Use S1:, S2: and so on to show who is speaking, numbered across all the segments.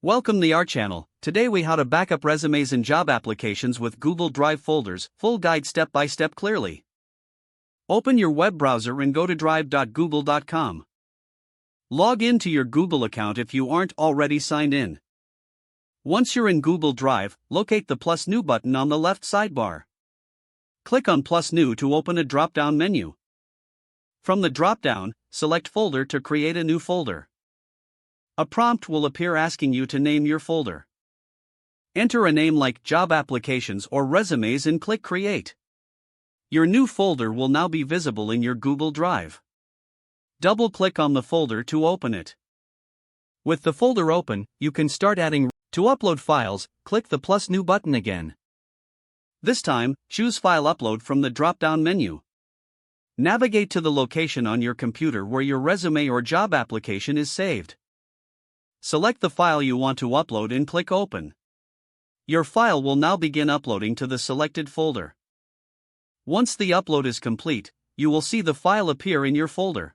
S1: Welcome to our channel. Today we how to backup resumes and job applications with Google Drive folders, full guide step by step clearly. Open your web browser and go to drive.google.com. Log in to your Google account if you aren't already signed in. Once you're in Google Drive, locate the plus new button on the left sidebar. Click on plus new to open a drop-down menu. From the drop-down, select folder to create a new folder. A prompt will appear asking you to name your folder. Enter a name like Job Applications or Resumes and click Create. Your new folder will now be visible in your Google Drive. Double-click on the folder to open it. With the folder open, you can start adding. To upload files, click the plus new button again. This time, choose File Upload from the drop-down menu. Navigate to the location on your computer where your resume or job application is saved. Select the file you want to upload and click Open. Your file will now begin uploading to the selected folder. Once the upload is complete, you will see the file appear in your folder.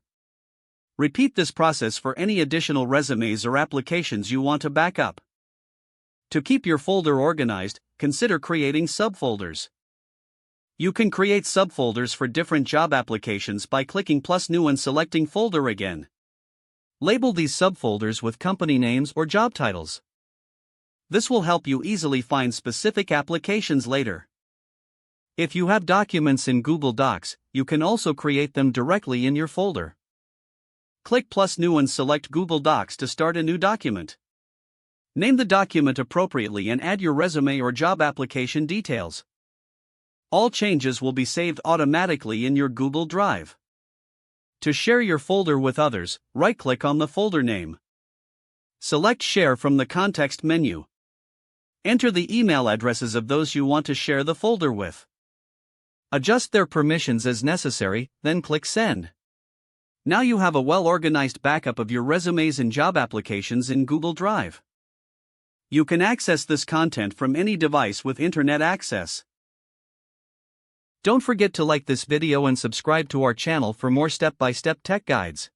S1: Repeat this process for any additional resumes or applications you want to back up. To keep your folder organized, consider creating subfolders. You can create subfolders for different job applications by clicking plus new and selecting folder again. Label these subfolders with company names or job titles. This will help you easily find specific applications later. If you have documents in Google Docs, you can also create them directly in your folder. Click plus new and select Google Docs to start a new document. Name the document appropriately and add your resume or job application details. All changes will be saved automatically in your Google Drive. To share your folder with others, right-click on the folder name. Select Share from the context menu. Enter the email addresses of those you want to share the folder with. Adjust their permissions as necessary, then click Send. Now you have a well-organized backup of your resumes and job applications in Google Drive. You can access this content from any device with internet access. Don't forget to like this video and subscribe to our channel for more step-by-step tech guides.